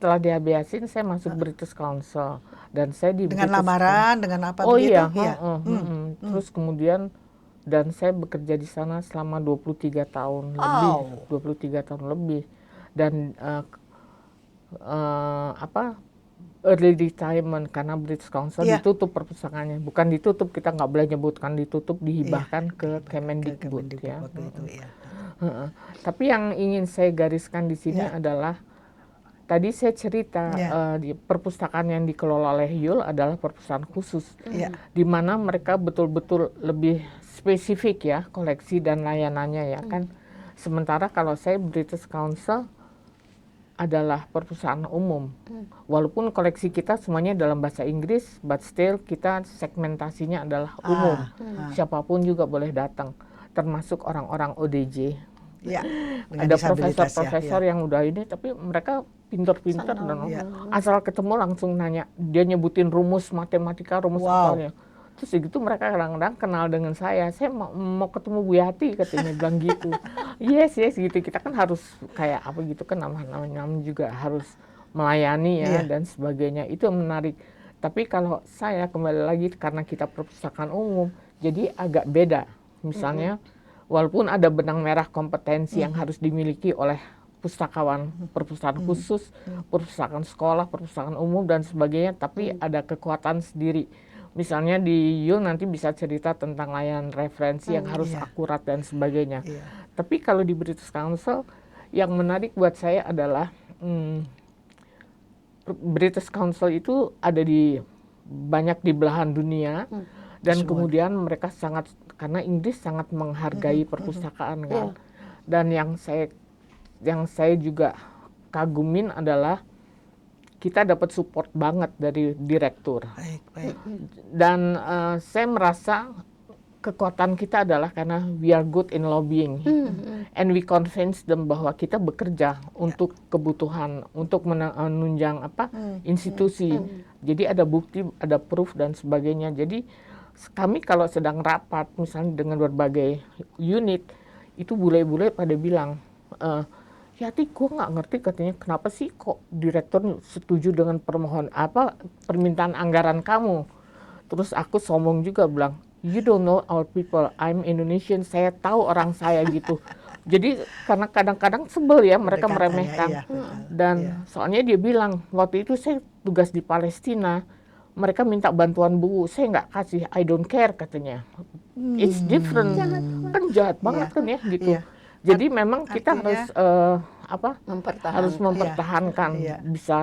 setelah dihabisin saya masuk British Council dan saya di Dengan British lamaran, dengan apa Oh begitu? iya, terus kemudian dan saya bekerja di sana selama 23 tahun lebih, Oh, 23 tahun lebih. Dan apa early retirement karena British Council iya, ditutup perpustakaannya. Bukan ditutup, kita nggak boleh nyebutkan ditutup, iya, dihibahkan ke dihibahkan ke Kemendikbud Kemendikbud ya. waktu itu, ya. Heeh. Tapi yang ingin saya gariskan di sini Ya, adalah tadi saya cerita ya, di perpustakaan yang dikelola oleh Yul adalah perpustakaan khusus, ya, di mana mereka betul-betul lebih spesifik ya koleksi dan layanannya ya kan. Sementara kalau saya British Council adalah perpustakaan umum. Walaupun koleksi kita semuanya dalam bahasa Inggris, but still kita segmentasinya adalah umum. Siapapun juga boleh datang, termasuk orang-orang ODJ. ya, dengan Ada disabilitas ya, profesor-profesor ya, yang udah ini, tapi mereka pinter-pinter dan ya. asal ketemu langsung nanya. Dia nyebutin rumus matematika, rumus Wow, apanya. Terus gitu mereka kadang-kadang kenal dengan saya mau ketemu Bu Yati katanya bilang gitu. Yes gitu, kita kan harus kayak apa gitu kan, namanya juga harus melayani ya iya, dan sebagainya, itu yang menarik. Tapi kalau saya kembali lagi karena kita perpustakaan umum jadi agak beda. Misalnya walaupun ada benang merah kompetensi yang harus dimiliki oleh pustakawan perpustakaan khusus, perpustakaan sekolah, perpustakaan umum dan sebagainya, tapi ada kekuatan sendiri. Misalnya di Yul nanti bisa cerita tentang layanan referensi yang harus iya, akurat dan sebagainya. iya, Tapi kalau di British Council yang menarik buat saya adalah British Council itu ada di banyak di belahan dunia dan semua. kemudian mereka sangat, karena Inggris sangat menghargai perpustakaan kan. Dan yang saya juga kagumin adalah kita dapat support banget dari direktur. Baik, baik. Dan saya merasa kekuatan kita adalah karena we are good in lobbying and we convince them bahwa kita bekerja untuk kebutuhan, untuk menunjang apa institusi. Jadi ada bukti, ada proof dan sebagainya. Jadi kami kalau sedang rapat misalnya dengan berbagai unit, itu bule-bule pada bilang, Yati, gue nggak ngerti katanya kenapa sih kok direktur setuju dengan permintaan anggaran kamu. Terus aku sombong juga bilang, you don't know our people, I'm Indonesian, saya tahu orang saya gitu. Jadi karena kadang-kadang sebel ya mereka Pendekatannya, meremehkan. iya, betul. Dan Iya. soalnya dia bilang, waktu itu saya tugas di Palestina, mereka minta bantuan buku, saya nggak kasih, I don't care katanya. It's different, kan jahat banget Iya, kan ya gitu. iya. Jadi memang kita harus harus mempertahankan, Iya. bisa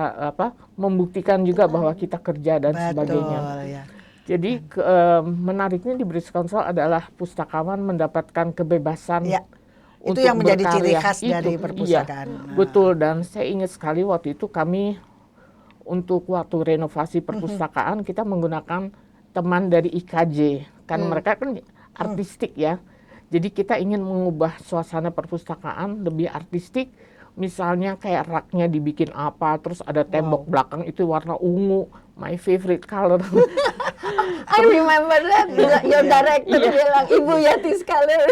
membuktikan juga bahwa kita kerja dan Betul, sebagainya. ya. Jadi menariknya di British Council adalah pustakawan mendapatkan kebebasan Iya. Itu untuk yang menjadi ciri berkarya. khas dari Iya, perpustakaan. betul. Dan saya ingat sekali waktu itu kami untuk waktu renovasi perpustakaan kita menggunakan teman dari IKJ. Kan mereka kan artistik ya. Jadi kita ingin mengubah suasana perpustakaan lebih artistik. Misalnya kayak raknya dibikin apa, terus ada tembok belakang itu warna ungu, my favorite color. I remember that your director bilang Ibu Yati's color.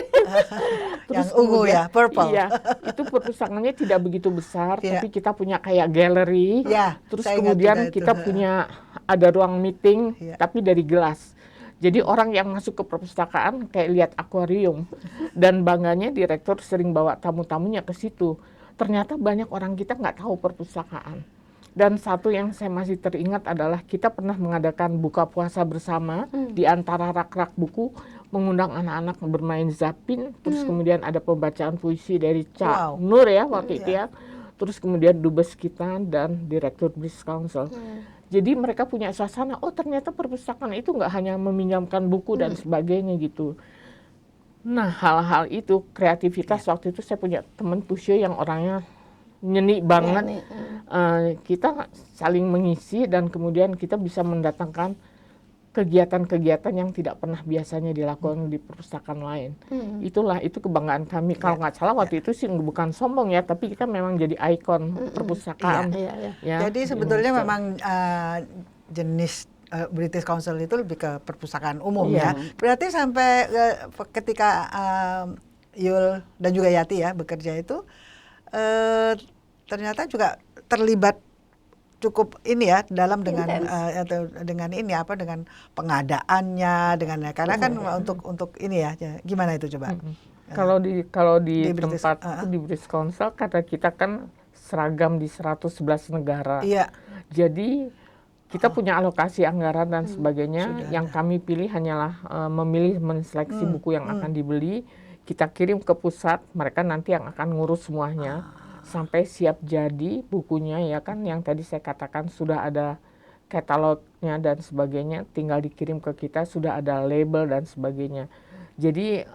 Yang ungu ya, purple. Iya, itu perpustakaannya tidak begitu besar, Iya. tapi kita punya kayak galeri. Ya, Terus saya ingat kemudian juga itu. kita punya ada ruang meeting, Iya. tapi dari gelas. Jadi orang yang masuk ke perpustakaan kayak lihat akuarium. Dan bangganya direktur sering bawa tamu-tamunya ke situ. Ternyata banyak orang kita nggak tahu perpustakaan. Dan satu yang saya masih teringat adalah kita pernah mengadakan buka puasa bersama di antara rak-rak buku, mengundang anak-anak bermain zapin, terus kemudian ada pembacaan puisi dari Cak Nur ya waktu itu ya. Terus kemudian dubes kita dan direktur British Council. Jadi mereka punya suasana, oh ternyata perpustakaan itu nggak hanya meminjamkan buku dan sebagainya gitu. Nah hal-hal itu, kreativitas waktu itu saya punya teman Pusyo yang orangnya nyeni banget. Kita saling mengisi dan kemudian kita bisa mendatangkan kegiatan-kegiatan yang tidak pernah biasanya dilakukan di perpustakaan lain. Itu kebanggaan kami. Kalau nggak salah waktu itu sih bukan sombong ya, tapi kita memang jadi ikon perpustakaan. Ya, Jadi di sebetulnya Indonesia. memang jenis British Council itu lebih ke perpustakaan umum Iya. ya. Berarti sampai ketika Yul dan juga Yati ya bekerja itu ternyata juga terlibat cukup ini ya dalam dengan Intens. atau dengan ini apa dengan pengadaannya dengan karena kan untuk ini ya gimana itu coba. Kalau di Di British, tempatku di British Council karena kita kan seragam di 111 negara. Iya. Jadi kita punya alokasi anggaran dan sebagainya. Sudah Yang kami pilih hanyalah memilih menseleksi buku yang akan dibeli. Kita kirim ke pusat, mereka nanti yang akan ngurus semuanya sampai siap jadi bukunya ya kan. Yang tadi saya katakan sudah ada katalognya dan sebagainya, tinggal dikirim ke kita, sudah ada label dan sebagainya. Jadi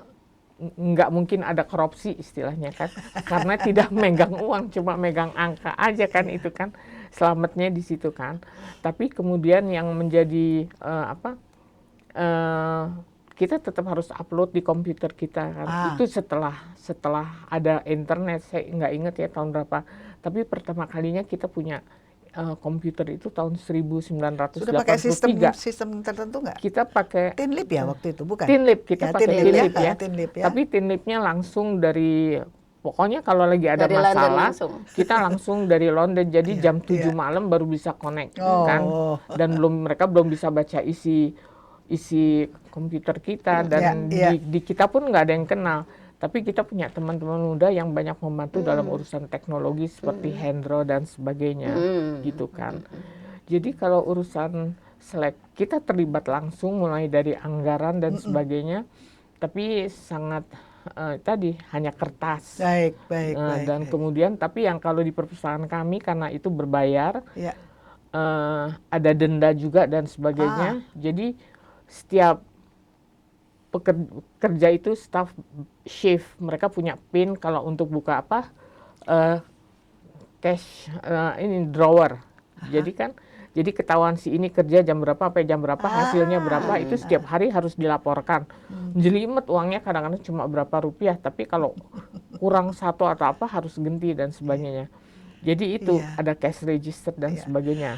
nggak mungkin ada korupsi istilahnya kan, karena tidak megang uang, cuma megang angka aja kan, itu kan selamatnya di situ kan. Tapi kemudian yang menjadi kita tetap harus upload di komputer kita kan. Itu setelah ada internet, saya nggak ingat ya tahun berapa. Tapi pertama kalinya kita punya komputer itu tahun 1983. Sudah pakai sistem tertentu nggak? Kita pakai Tinlip ya waktu itu bukan? Tinlip, kita pakai Tinlip ya. Tinlip ya. Tapi Tinlipnya langsung dari, pokoknya kalau lagi ada Dari London masalah, langsung. kita langsung dari London. Jadi jam 7 malam baru bisa connect kan. Dan mereka belum bisa baca isi komputer kita, dan di kita pun nggak ada yang kenal. Tapi kita punya teman-teman muda yang banyak membantu dalam urusan teknologi seperti Hendro dan sebagainya, gitu kan. Jadi kalau urusan kita terlibat langsung mulai dari anggaran dan sebagainya, tapi sangat tadi hanya kertas. Baik. Dan kemudian tapi yang kalau di perpustakaan kami karena itu berbayar, ada denda juga dan sebagainya. Jadi setiap pekerja itu staff shift, mereka punya pin kalau untuk buka cash ini drawer. Jadi ketahuan si ini kerja jam berapa sampai jam berapa, hasilnya berapa, itu setiap hari harus dilaporkan. Jelimet uangnya kadang-kadang cuma berapa rupiah, tapi kalau kurang satu atau apa harus ganti dan sebagainya. Jadi itu ada cash register dan sebagainya.